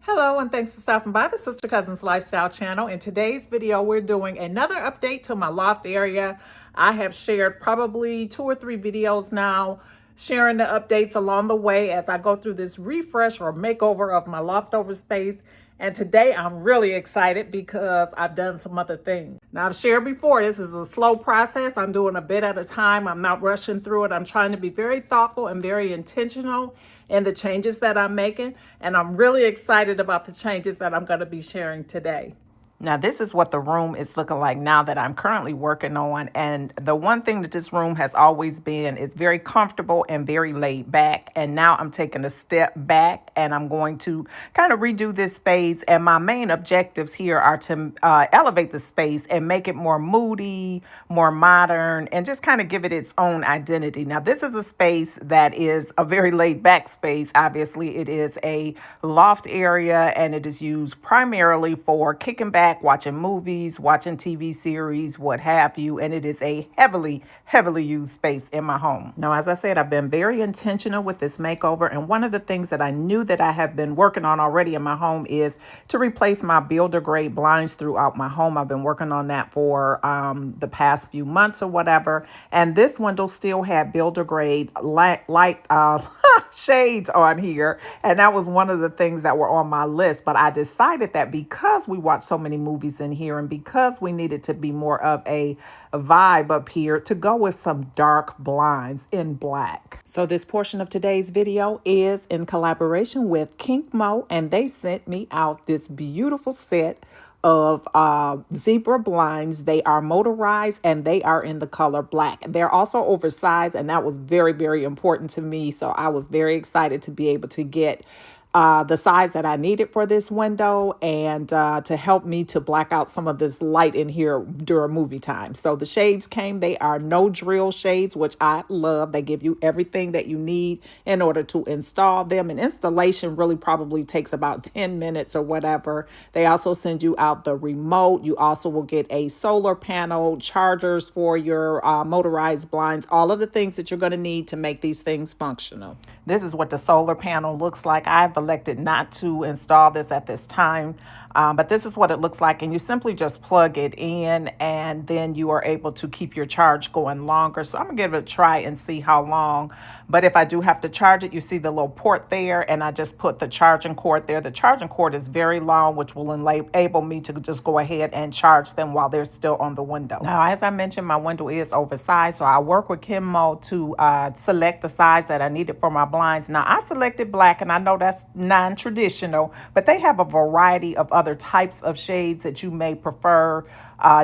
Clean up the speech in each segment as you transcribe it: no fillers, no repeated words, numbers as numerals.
Hello and thanks for stopping by the Sister Cousins Lifestyle channel. In today's video, we're doing another update to my loft area. I have shared probably 2 or 3 videos now, sharing the updates along the way as I go through this refresh or makeover of my loftover space. And today I'm really excited because I've done some other things. Now, I've shared before, this is a slow process. I'm doing a bit at a time. I'm not rushing through it. I'm trying to be very thoughtful and very intentional in the changes that I'm making. And I'm really excited about the changes that I'm going to be sharing today. Now, this is what the room is looking like now that I'm currently working on. And the one thing that this room has always been is very comfortable and very laid back. And now I'm taking a step back and I'm going to kind of redo this space. And my main objectives here are to elevate the space and make it more moody, more modern, and just kind of give it its own identity. Now, this is a space that is a very laid back space. Obviously, it is a loft area and it is used primarily for kicking back, watching movies, watching TV series, what have you. And it is a heavily used space in my home. Now, as I said, I've been very intentional with this makeover. And one of the things that I knew that I have been working on already in my home is to replace my builder grade blinds throughout my home. I've been working on that for the past few months or whatever. And this window still had builder grade light shades on here. And that was one of the things that were on my list. But I decided that because we watch so many movies in here and because we needed to be more of a vibe up here, to go with some dark blinds in black. So this portion of today's video is in collaboration with Kink Mo, and they sent me out this beautiful set of zebra blinds. They are motorized and they are in the color black. They're also oversized, and that was very important to me. So I was very excited to be able to get the size that I needed for this window and to help me to black out some of this light in here during movie time. So the shades came. They are no drill shades, which I love. They give you everything that you need in order to install them. And installation really probably takes about 10 minutes or whatever. They also send you out the remote. You also will get a solar panel, chargers for your motorized blinds, all of the things that you're going to need to make these things functional. This is what the solar panel looks like. I've elected not to install this at this time, but this is what it looks like. And you simply just plug it in and then you are able to keep your charge going longer. So I'm gonna give it a try and see how long. But if I do have to charge it, you see the little port there, and I just put the charging cord there. The charging cord is very long, which will enable me to just go ahead and charge them while they're still on the window. Now, as I mentioned, my window is oversized, so I work with Kimmo to select the size that I needed for my blinds. Now, I selected black, and I know that's non-traditional, but they have a variety of other types of shades that you may prefer,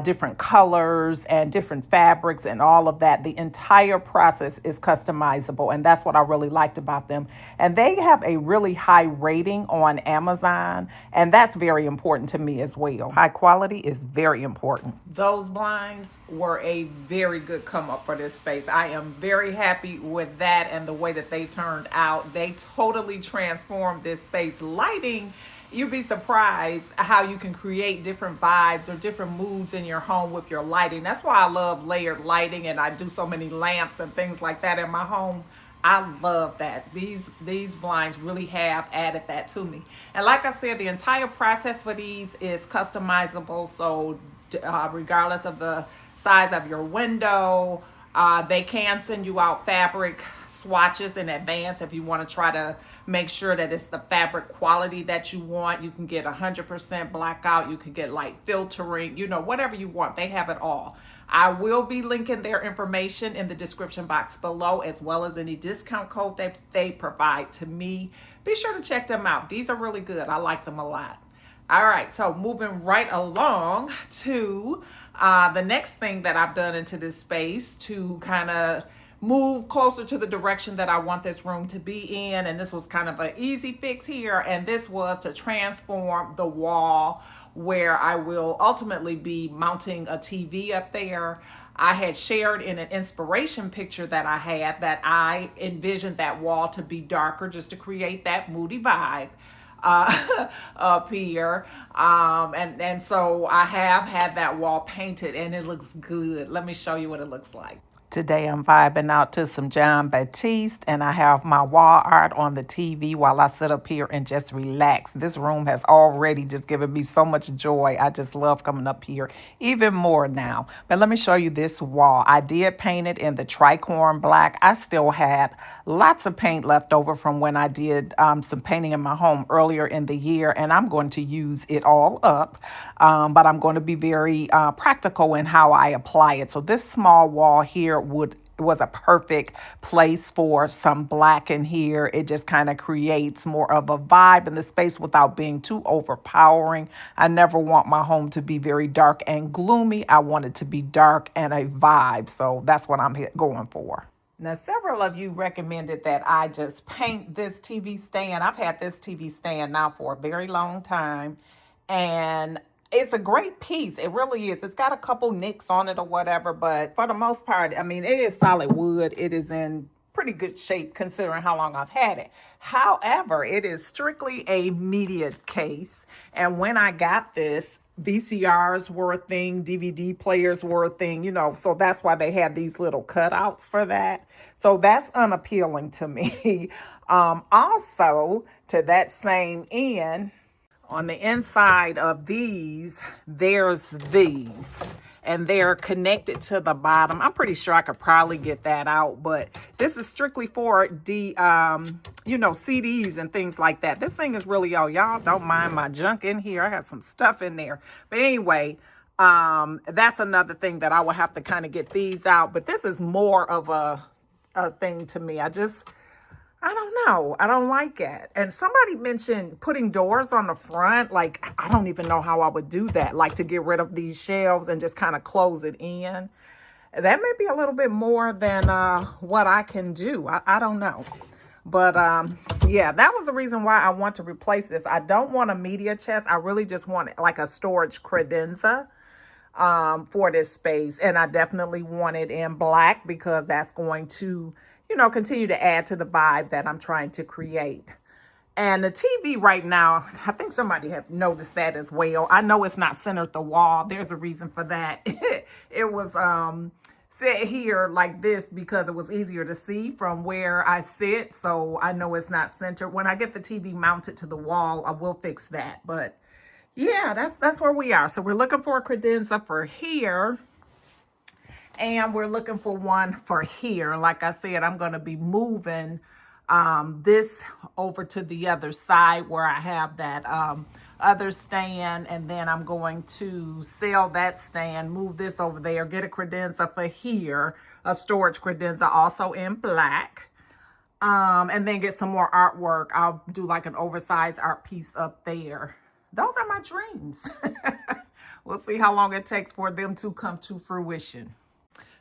different colors and different fabrics and all of that. The entire process is customizable, and that's what I really liked about them. And they have a really high rating on Amazon, and that's very important to me as well. High quality is very important. Those blinds were a very good come up for this space. I am very happy with that and the way that they turned out. They totally transformed this space. Lighting, you'd be surprised how you can create different vibes or different moods in your home with your lighting. That's why I love layered lighting, and I do so many lamps and things like that in my home. I love that. These blinds really have added that to me. And like I said, the entire process for these is customizable. So regardless of the size of your window, they can send you out fabric swatches in advance if you want to try to make sure that it's the fabric quality that you want. You can get 100% blackout. You can get light filtering, whatever you want. They have it all. I will be linking their information in the description box below, as well as any discount code that they provide to me. Be sure to check them out. These are really good. I like them a lot. All right, so moving right along to the next thing that I've done into this space to kind of move closer to the direction that I want this room to be in. And this was kind of an easy fix here. And this was to transform the wall where I will ultimately be mounting a TV up there. I had shared in an inspiration picture that I had that I envisioned that wall to be darker just to create that moody vibe up here. And so I have had that wall painted and it looks good. Let me show you what it looks like. Today I'm vibing out to some John Baptiste, and I have my wall art on the TV while I sit up here and just relax. This room has already just given me so much joy. I just love coming up here even more now. But let me show you this wall. I did paint it in the tricorn black. I still had lots of paint left over from when I did some painting in my home earlier in the year, and I'm going to use it all up. But I'm going to be very practical in how I apply it. So this small wall here was a perfect place for some black in here. It just kind of creates more of a vibe in the space without being too overpowering. I never want my home to be very dark and gloomy. I want it to be dark and a vibe. So that's what I'm going for. Now, several of you recommended that I just paint this TV stand. I've had this TV stand now for a very long time, and it's a great piece. It really is. It's got a couple nicks on it or whatever, but for the most part, I mean, it is solid wood. It is in pretty good shape considering how long I've had it. However, it is strictly a media case. And when I got this, VCRs were a thing, DVD players were a thing, so that's why they had these little cutouts for that. So that's unappealing to me. Also, to that same end, on the inside of these, there's these, and they're connected to the bottom. I'm pretty sure I could probably get that out, but this is strictly for the, CDs and things like that. This thing is really, y'all don't mind my junk in here. I have some stuff in there. But anyway, that's another thing that I will have to kind of get these out. But this is more of a thing to me. I don't know. I don't like it. And somebody mentioned putting doors on the front. Like, I don't even know how I would do that. Like, to get rid of these shelves and just kind of close it in. That may be a little bit more than what I can do. I don't know. But yeah, that was the reason why I want to replace this. I don't want a media chest. I really just want like a storage credenza for this space. And I definitely want it in black because that's going to continue to add to the vibe that I'm trying to create. And the TV right now, I think somebody have noticed that as well. I know it's not centered the wall. There's a reason for that. It was set here like this because it was easier to see from where I sit. So I know it's not centered. When I get the TV mounted to the wall, I will fix that. But yeah, that's where we are. So we're looking for a credenza for here. And we're looking for one for here. Like I said, I'm going to be moving this over to the other side where I have that other stand. And then I'm going to sell that stand, move this over there, get a credenza for here, a storage credenza also in black. And then get some more artwork. I'll do like an oversized art piece up there. Those are my dreams. We'll see how long it takes for them to come to fruition.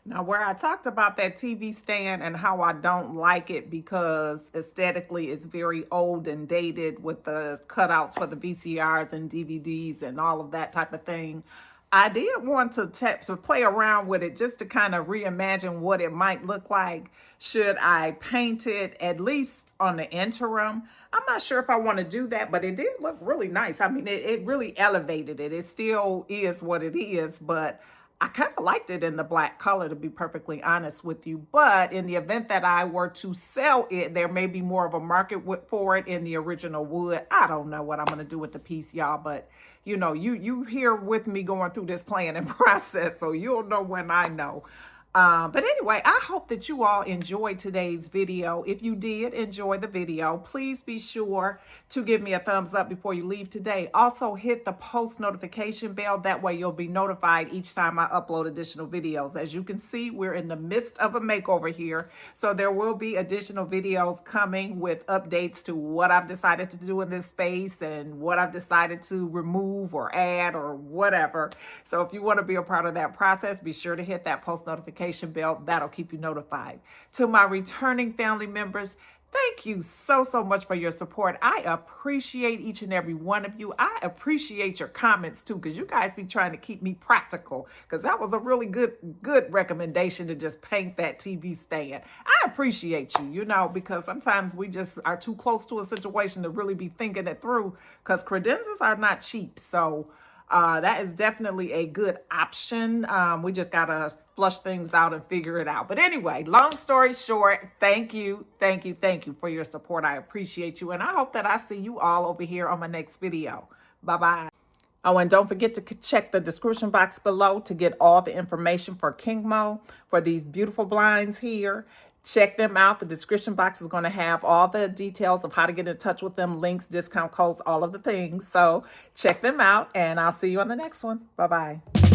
Now, where I talked about that TV stand and how I don't like it because aesthetically it's very old and dated with the cutouts for the VCRs and DVDs and all of that type of thing, I did want to play around with it just to kind of reimagine what it might look like should I paint it, at least on the interim. I'm not sure if I want to do that, but it did look really nice. I mean, it really elevated it. It still is what it is, but I kind of liked it in the black color, to be perfectly honest with you. But in the event that I were to sell it, there may be more of a market for it in the original wood. I don't know what I'm going to do with the piece, y'all. But, you here with me going through this planning process, so you'll know when I know. But anyway, I hope that you all enjoyed today's video. If you did enjoy the video, please be sure to give me a thumbs up before you leave today. Also, hit the post notification bell. That way you'll be notified each time I upload additional videos. As you can see, we're in the midst of a makeover here. So there will be additional videos coming with updates to what I've decided to do in this space and what I've decided to remove or add or whatever. So if you want to be a part of that process, be sure to hit that post notification bell. That'll keep you notified. To my returning family members, thank you so much for your support. I appreciate each and every one of you. I appreciate your comments too, because you guys be trying to keep me practical, because that was a really good recommendation to just paint that TV stand. I appreciate you, because sometimes we just are too close to a situation to really be thinking it through, because credenzas are not cheap. So that is definitely a good option. We just got to flush things out and figure it out. But anyway, long story short, thank you for your support. I appreciate you. And I hope that I see you all over here on my next video. Bye-bye. Oh, and don't forget to check the description box below to get all the information for Kingmo, for these beautiful blinds here. Check them out. The description box is going to have all the details of how to get in touch with them, links, discount codes, all of the things. So check them out, and I'll see you on the next one. Bye-bye.